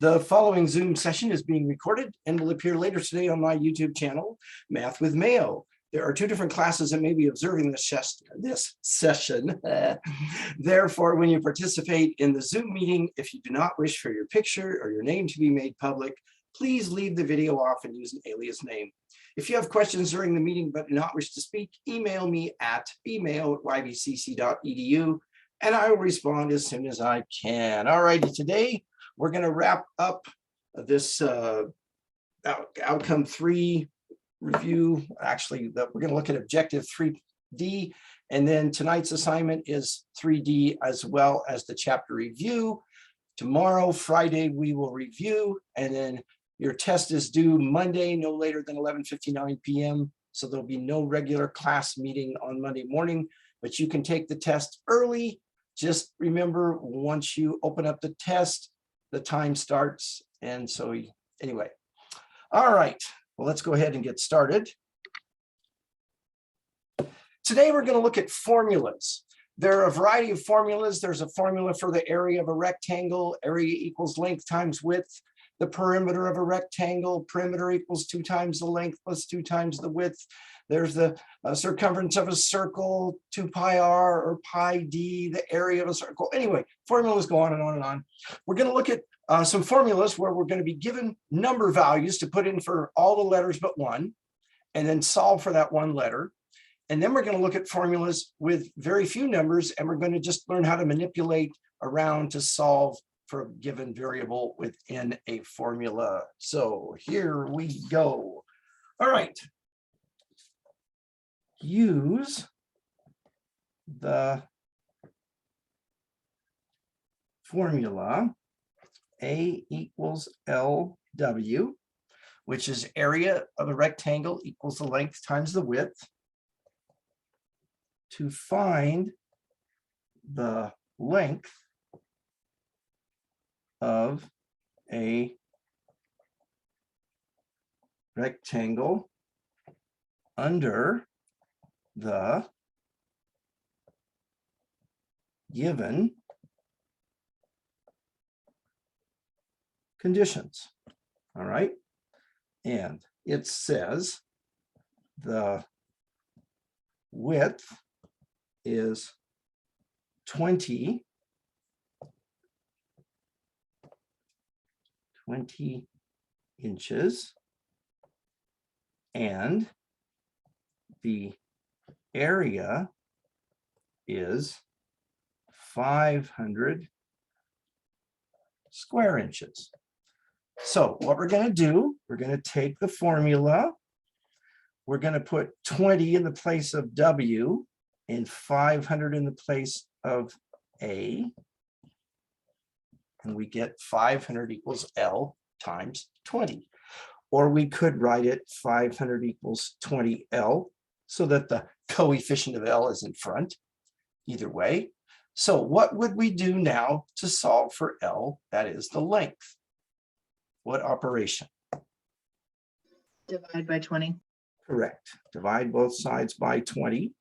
The following Zoom session is being recorded and will appear later today on my YouTube channel, Math with Mayo. There are two different classes that may be observing this session. Therefore, when you participate in the Zoom meeting, if you do not wish for your picture or your name to be made public, please leave the video off and use an alias name. If you have questions during the meeting but do not wish to speak, email me at bmayo@ybcc.edu and I will respond as soon as I can. All righty, today we're going to wrap up this outcome 3 review. Actually, we're going to look at objective 3D, and then tonight's assignment is 3D as well as the chapter review. Tomorrow, Friday, we will review, and then your test is due Monday, no later than 11:59 p.m. So there'll be no regular class meeting on Monday morning, but you can take the test early. Just remember, once you open up the test, the time starts. And so anyway, all right, well, let's go ahead and get started. Today, we're going to look at formulas. There are a variety of formulas. There's a formula for the area of a rectangle. Area equals length times width. The perimeter of a rectangle. Perimeter equals 2 times the length plus 2 times the width. There's the circumference of a circle, 2 pi r or pi d, the area of a circle. Anyway, formulas go on and on and on. We're going to look at some formulas where we're going to be given number values to put in for all the letters but one, and then solve for that one letter. And then we're going to look at formulas with very few numbers, and we're going to just learn how to manipulate around to solve for a given variable within a formula. So here we go. All right. Use the formula A equals LW, which is area of a rectangle equals the length times the width, to find the length of a rectangle under the given conditions. All right. And it says the width is 20 inches, and the area is 500 square inches. So what we're going to do, we're going to take the formula, we're going to put 20 in the place of W and 500 in the place of A, and we get 500 equals L times 20. Or we could write it 500 equals 20L so that the coefficient of L is in front, either way. So what would we do now to solve for L, that is the length? What operation? Divide by 20. Correct. Divide both sides by 20.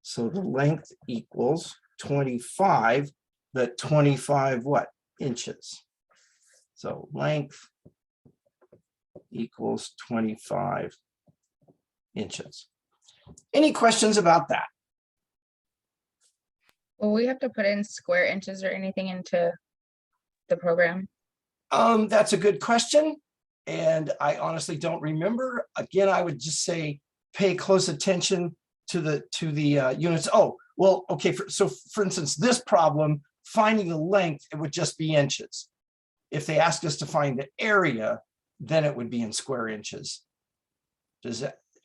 So the length equals 25, but 25 what? Inches. So length equals 25 inches. Any questions about that? Will we have to put in square inches or anything into the program? That's a good question, and I honestly don't remember. Again, I would just say pay close attention to the units. Oh, well, okay. So for instance, this problem, finding the length, it would just be inches. If they asked us to find the area, then it would be in square inches.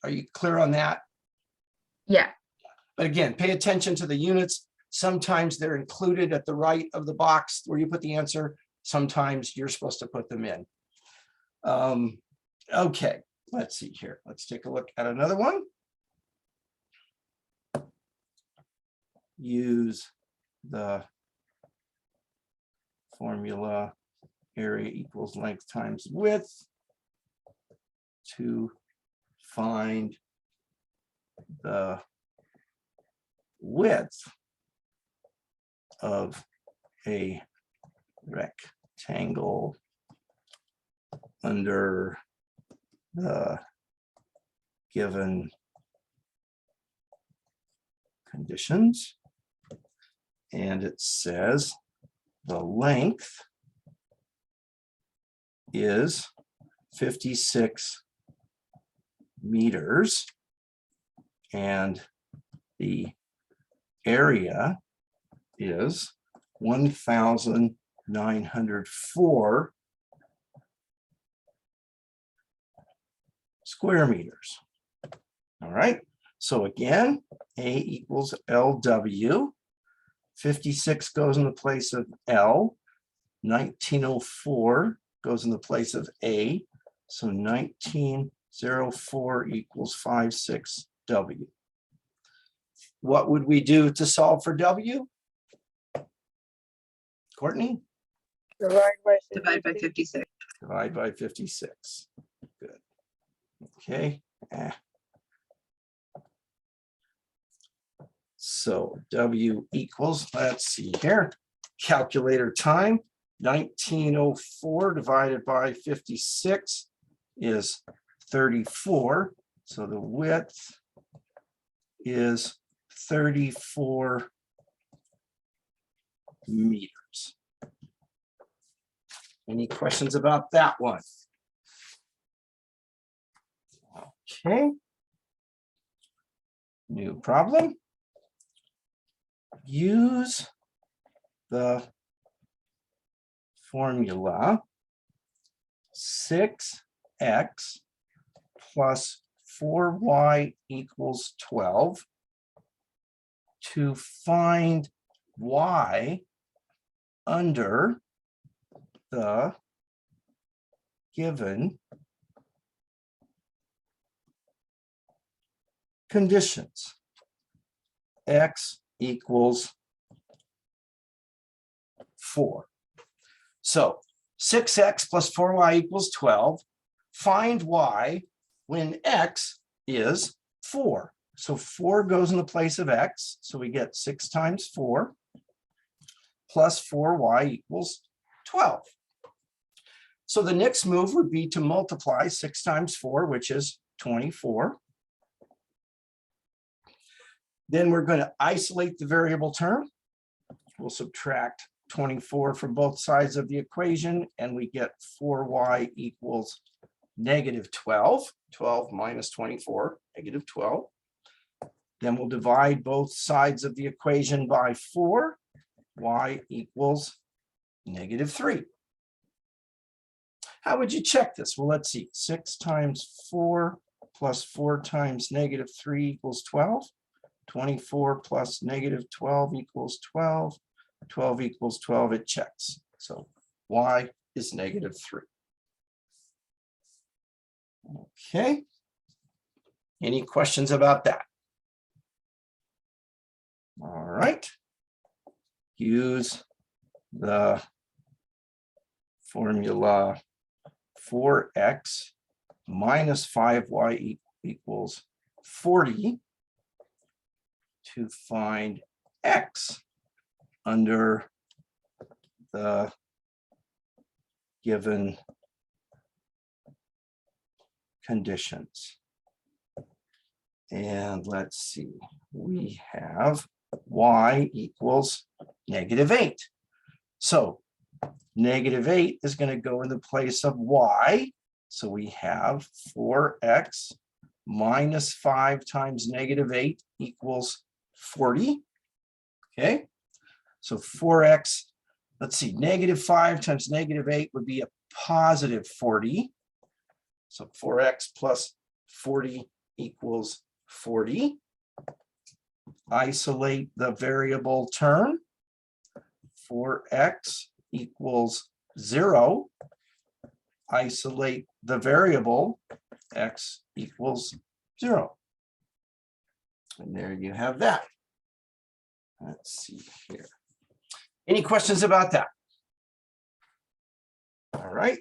Are you clear on that? Yeah. But again, pay attention to the units. Sometimes they're included at the right of the box where you put the answer. Sometimes you're supposed to put them in. Okay, let's see here. Let's take a look at another one. Use the formula area equals length times width to find the width of a rectangle. rectangle under the given conditions. And it says the length is 56 meters and the area is 1,904 square meters. All right, so again, A equals LW. 56 goes in the place of L. 1904 goes in the place of A. So 1904 equals 56W. What would we do to solve for W? Courtney? Divide by 56. Divide by 56. Good. Okay. So W equals, let's see here, calculator time, 1904 divided by 56 is 34. So the width is 34 meters. Any questions about that one? Okay. New problem. Use the formula 6x plus 4y equals 12 to find y under the given conditions. X equals 4. So 6x plus 4y equals 12. Find y when x is 4. So 4 goes in the place of x. So we get 6 times 4 plus 4y equals 12. So the next move would be to multiply 6 times 4, which is 24. Then we're going to isolate the variable term. We'll subtract 24 from both sides of the equation, and we get 4y equals negative 12. 12 minus 24, negative 12. Then we'll divide both sides of the equation by 4. Y equals negative 3. How would you check this? Well, let's see. 6 times 4 plus 4 times negative 3 equals 12. 24 plus negative 12 equals 12. 12 equals 12, it checks. So y is negative 3. Okay. Any questions about that? All right. Use the formula 4x minus 5y equals 40 to find x under the given conditions. And let's see, we have y equals negative 8. So negative 8 is going to go in the place of y. So we have 4x minus 5 times negative 8 equals 40. Okay, so 4x, let's see, negative 5 times negative 8 would be a positive 40. So 4x plus 40 equals 40. Isolate the variable term. 4x equals 0. Isolate the variable, x equals 0. And there you have that. Let's see here. Any questions about that? All right.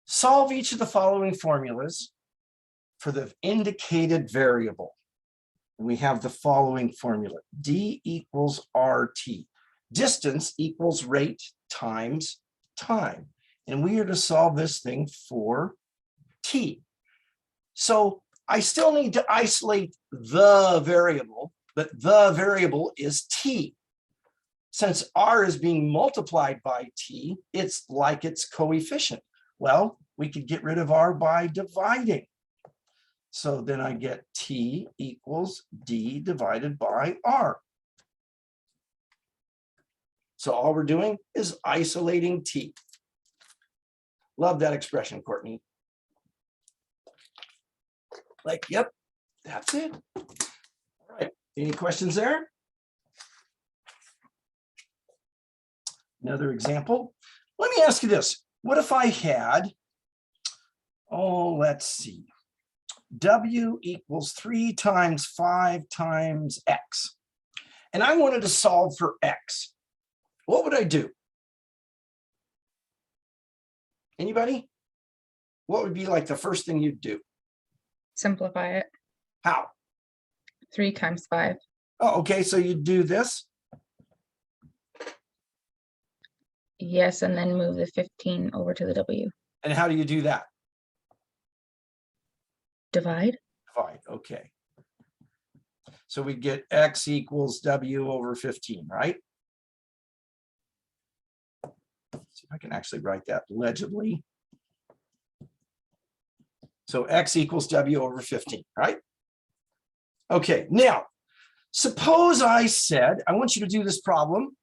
Solve each of the following formulas for the indicated variable. We have the following formula. D equals RT. Distance equals rate times time. And we are to solve this thing for t. So I still need to isolate the variable, but the variable is t. Since r is being multiplied by t, it's like its coefficient. Well, we could get rid of r by dividing. So then I get t equals d divided by r. So all we're doing is isolating t. Love that expression, Courtney. Like, yep, that's it. All right, any questions there? Another example. Let me ask you this. What if I had, oh, let's see, w equals 3 times 5 times x. And I wanted to solve for x. What would I do? Anybody? What would be like the first thing you'd do? Simplify it. How? 3 times 5. Oh, okay, so you do this. Yes, and then move the 15 over to the w. And how do you do that? Divide. Divide, okay. So we get x equals w over 15, right? See if I can actually write that legibly. So x equals w over 15, right? Okay, now, suppose I said, I want you to do this problem,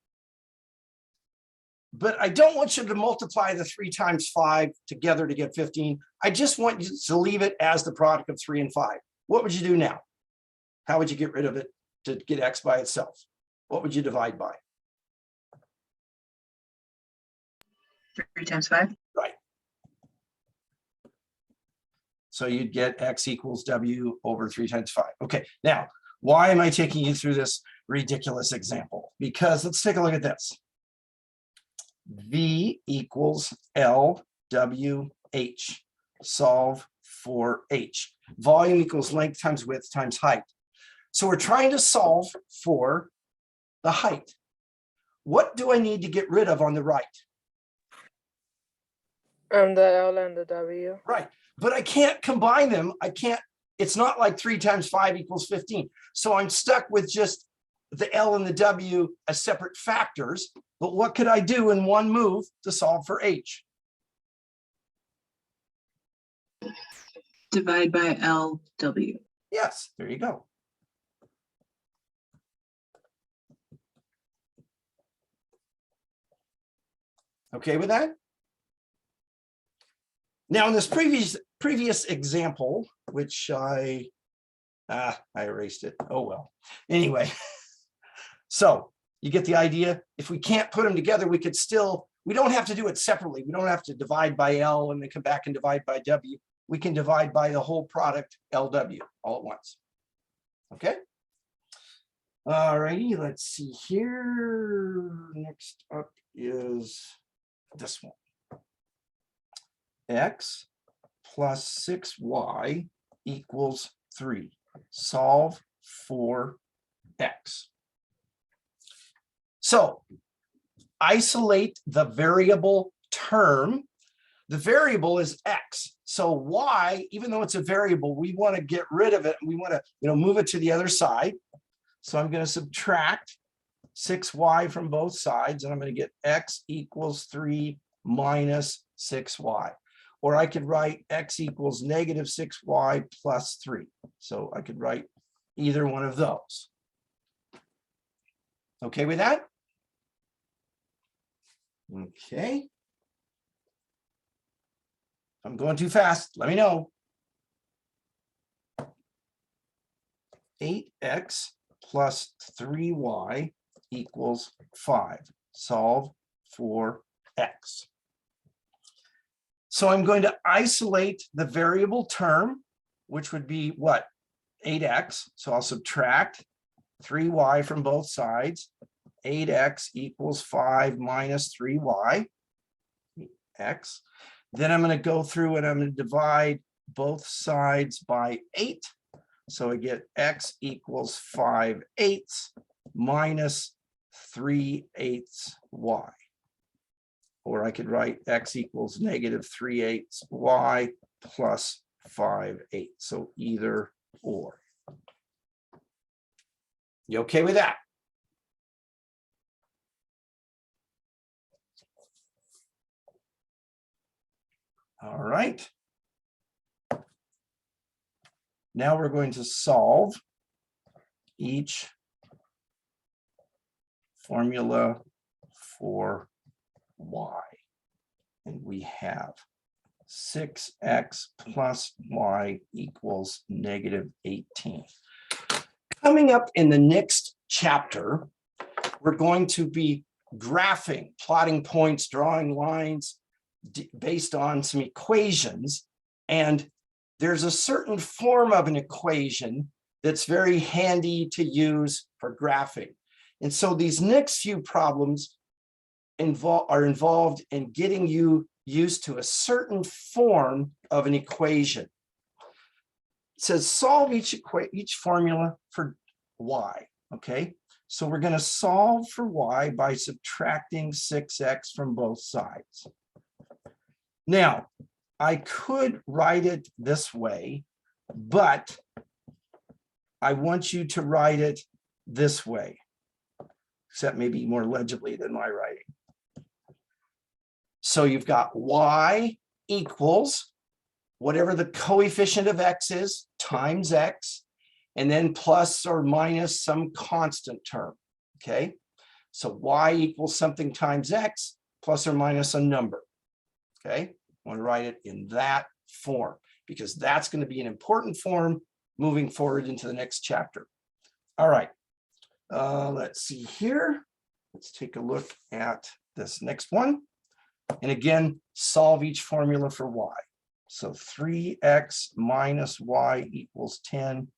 but I don't want you to multiply the 3 times 5 together to get 15. I just want you to leave it as the product of 3 and 5. What would you do now? How would you get rid of it to get x by itself? What would you divide by? 3 times 5. Right. So you'd get x equals w over 3 times 5. Okay, now, why am I taking you through this ridiculous example? Because let's take a look at this. V equals LWH. Solve for H. Volume equals length times width times height. So we're trying to solve for the height. What do I need to get rid of on the right? The L and the W. Right, but I can't combine them. I can't, it's not like 3 times 5 equals 15. So I'm stuck with just the L and the W as separate factors. But what could I do in one move to solve for H? Divide by LW. Yes, there you go. Okay with that? Now in this previous example, which I erased it. Oh, well. Anyway, so you get the idea. If we can't put them together, we could still, we don't have to do it separately. We don't have to divide by L and then come back and divide by W. We can divide by the whole product LW all at once. Okay. All righty, let's see here. Next up is this one. X plus 6y equals 3. Solve for x. So isolate the variable term. The variable is x. So y, even though it's a variable, we want to get rid of it. We want to, move it to the other side. So I'm going to subtract 6y from both sides, and I'm going to get x equals 3 minus 6y. Or I could write x equals negative 6y plus 3. So I could write either one of those. Okay with that? Okay. If I'm going too fast, let me know. 8x plus 3y equals 5. Solve for x. So I'm going to isolate the variable term, which would be what? 8x. So I'll subtract 3y from both sides. 8x equals 5 minus 3y, x. Then I'm going to go through and I'm going to divide both sides by 8. So I get x equals 5/8 minus 3/8 y. Or I could write x equals -3/8 y plus 5/8. So either or. You okay with that? All right. Now we're going to solve each formula for y. And we have 6x plus y equals -18. Coming up in the next chapter, we're going to be graphing, plotting points, drawing lines based on some equations. And there's a certain form of an equation that's very handy to use for graphing. And so these next few problems are involved in getting you used to a certain form of an equation. It says solve each formula for y, okay? So we're going to solve for y by subtracting 6x from both sides. Now, I could write it this way, but I want you to write it this way, except maybe more legibly than my writing. So you've got y equals whatever the coefficient of x is times x, and then plus or minus some constant term, okay? So y equals something times x plus or minus a number, okay? I want to write it in that form because that's going to be an important form moving forward into the next chapter. All right, let's see here. Let's take a look at this next one. And again, solve each formula for y. So 3x minus y equals 10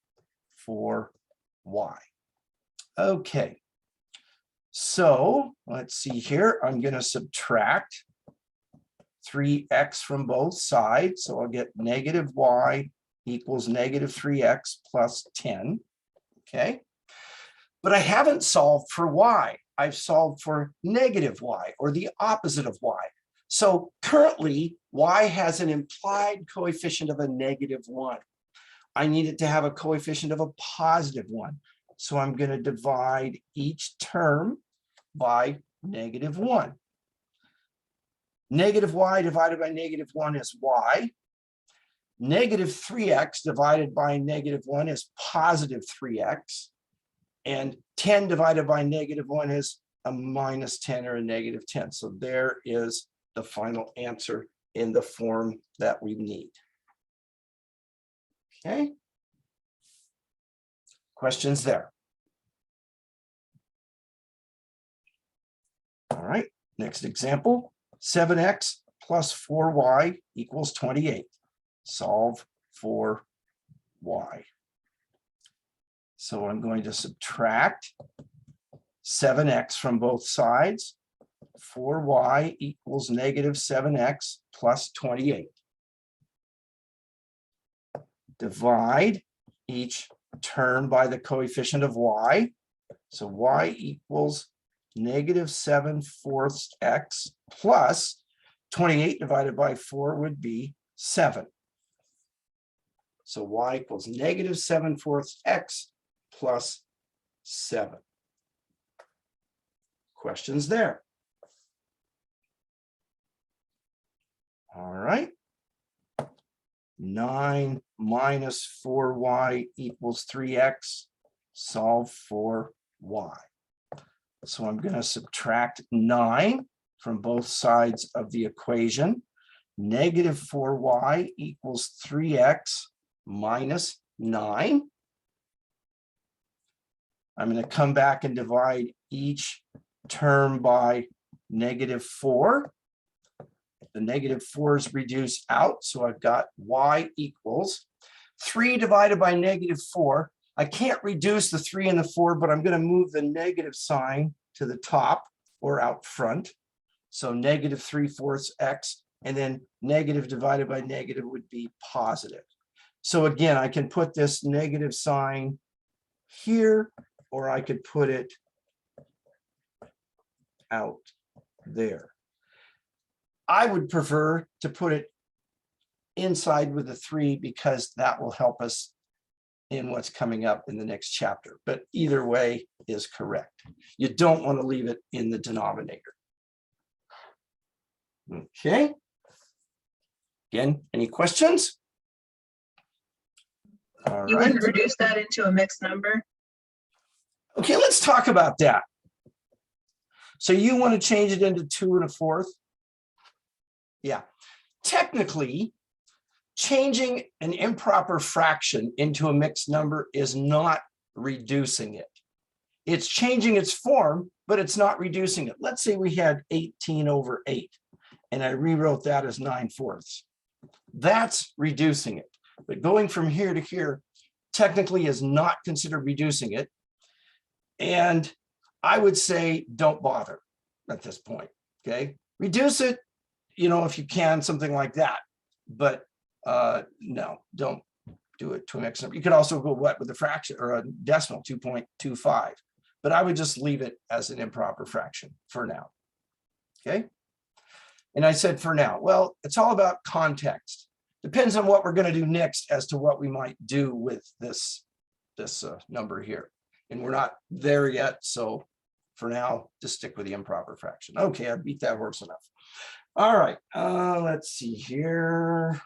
for y. Okay, so let's see here. I'm going to subtract 3x from both sides. So I'll get -y equals -3x plus 10. Okay, but I haven't solved for y. I've solved for -y or the opposite of y. So currently, y has an implied coefficient of a -1. I need it to have a coefficient of a +1. So I'm going to divide each term by -1. -y divided by -1 is y. -3x divided by -1 is +3x. And 10 divided by -1 is a -10 or a -10. So there is the final answer in the form that we need. Okay. Questions there? All right, next example, 7x plus 4y equals 28. Solve for y. So I'm going to subtract 7x from both sides. 4y equals -7x plus 28. Divide each term by the coefficient of y. So y equals -7/4 x plus 28 divided by 4 would be 7. So y equals -7/4 x plus 7. Questions there? All right. 9 minus 4y equals 3x. Solve for y. So I'm going to subtract 9 from both sides of the equation. -4y equals 3x minus 9. I'm going to come back and divide each term by -4. The -4's reduce out, so I've got y equals 3 divided by -4. I can't reduce the 3 and the 4, but I'm going to move the negative sign to the top or out front. So -3/4 x, and then negative divided by negative would be positive. So again, I can put this negative sign here, or I could put it out there. I would prefer to put it inside with a 3 because that will help us in what's coming up in the next chapter. But either way is correct. You don't want to leave it in the denominator. Okay. Again, any questions? All You right. wouldn't reduce that into a mixed number? Okay, let's talk about that. So you want to change it into 2 1/4? Yeah. Technically, changing an improper fraction into a mixed number is not reducing it. It's changing its form, but it's not reducing it. Let's say we had 18/8, and I rewrote that as 9/4. That's reducing it. But going from here to here technically is not considered reducing it. And I would say don't bother at this point, okay? Reduce it, if you can, something like that. But no, don't do it to a mixed number. You could also go with a fraction or a decimal, 2.25. But I would just leave it as an improper fraction for now, okay? And I said for now. Well, it's all about context. Depends on what we're going to do next as to what we might do with this number here. And we're not there yet. So for now, just stick with the improper fraction. Okay, I beat that horse enough. All right, let's see here.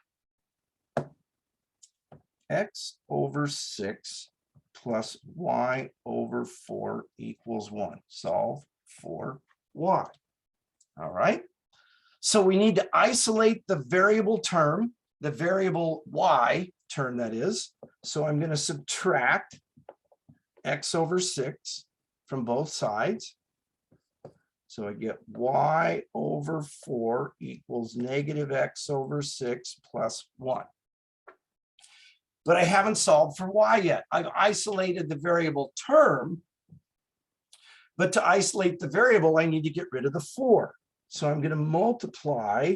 X over 6 plus y over 4 equals 1. Solve for y. All right. So we need to isolate the variable term, the variable y term that is. So I'm going to subtract x over 6 from both sides. So I get y over 4 equals negative x over 6 plus 1. But I haven't solved for y yet. I've isolated the variable term. But to isolate the variable, I need to get rid of the 4. So I'm going to multiply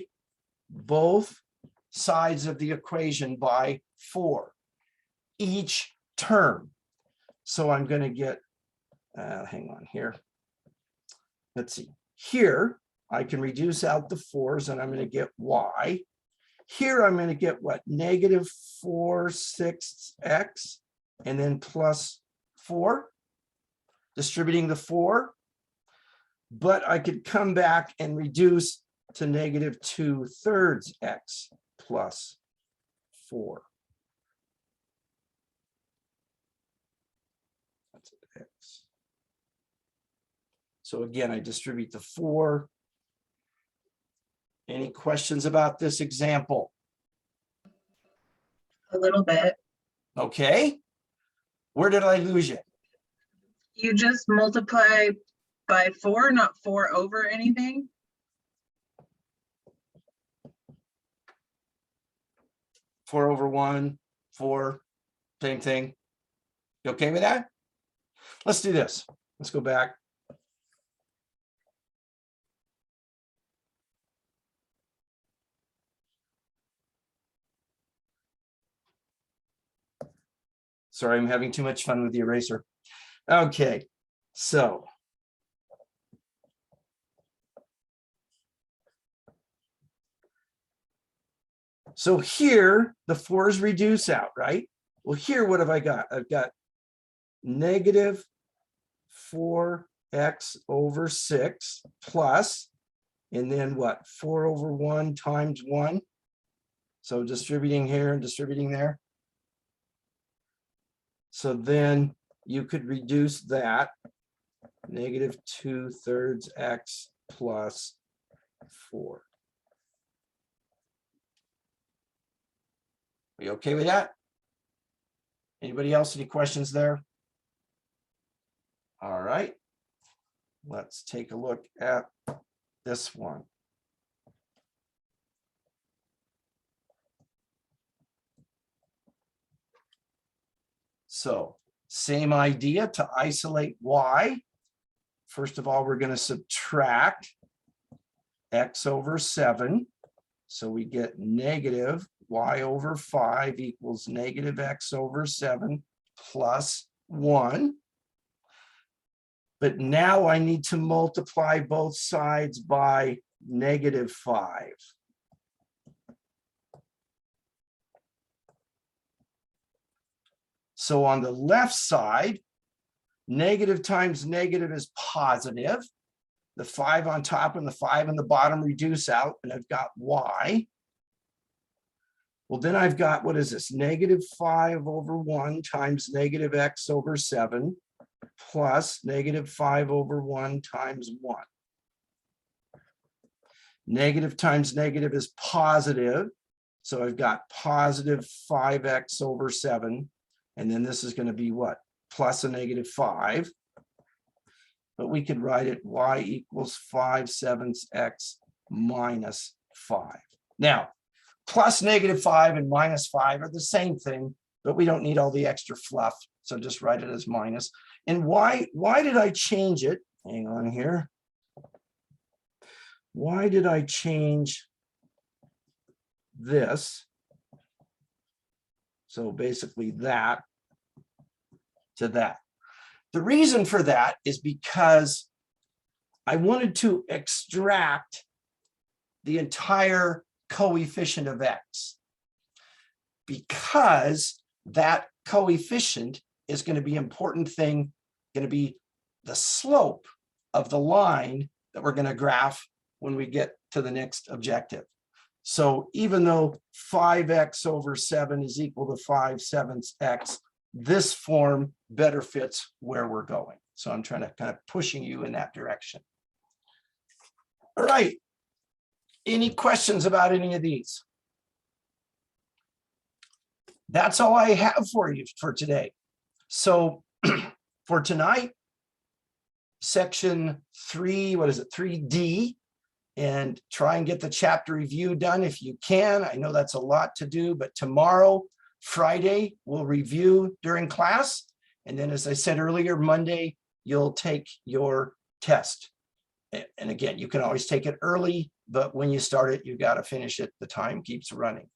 both sides of the equation by 4, each term. So I'm going to get, hang on here. Let's see. Here, I can reduce out the 4s and I'm going to get y. Here, I'm going to get what? Negative 4/6x and then plus 4, distributing the 4. But I could come back and reduce to negative 2/3 x plus 4. That's x. So again, I distribute the 4. Any questions about this example? A little bit. Okay. Where did I lose you? You just multiply by 4, not 4 over anything? Four over 1, 4, same thing. You okay with that? Let's do this. Let's go back. Sorry, I'm having too much fun with the eraser. Okay, so. So here, the 4's reduce out, right? Well, here, what have I got? I've got negative 4x over 6 plus, and then what? 4 over 1 times 1. So distributing here and distributing there. So then you could reduce that, negative 2/3 x plus 4. Are you okay with that? Anybody else, any questions there? All right. Let's take a look at this one. So same idea to isolate y. First of all, we're going to subtract x over 7. So we get negative y over 5 equals negative x over 7 plus 1. But now I need to multiply both sides by -5. So on the left side, negative times negative is positive. The 5 on top and the 5 on the bottom reduce out, and I've got y. Well, then I've got, what is this? -5/1 times -x/7 plus -5/1 times 1. Negative times negative is positive. So I've got positive 5x/7. And then this is going to be what? Plus a -5. But we could write it y equals 5/7 x minus 5. Now, plus -5 and -5 are the same thing, but we don't need all the extra fluff. So just write it as minus. And why did I change it? Hang on here. Why did I change this? So basically that to that. The reason for that is because I wanted to extract the entire coefficient of x, because that coefficient is going to be an important thing, going to be the slope of the line that we're going to graph when we get to the next objective. So even though 5x/7 is equal to 5/7 x, this form better fits where we're going. So I'm trying to kind of pushing you in that direction. All right. Any questions about any of these? That's all I have for you for today. So for tonight, section 3, what is it, 3D, and try and get the chapter review done if you can. I know that's a lot to do, but tomorrow, Friday, we'll review during class. And then, as I said earlier, Monday, you'll take your test. And again, you can always take it early, but when you start it, you got to finish it. The time keeps running.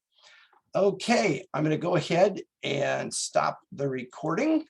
Okay, I'm going to go ahead and stop the recording.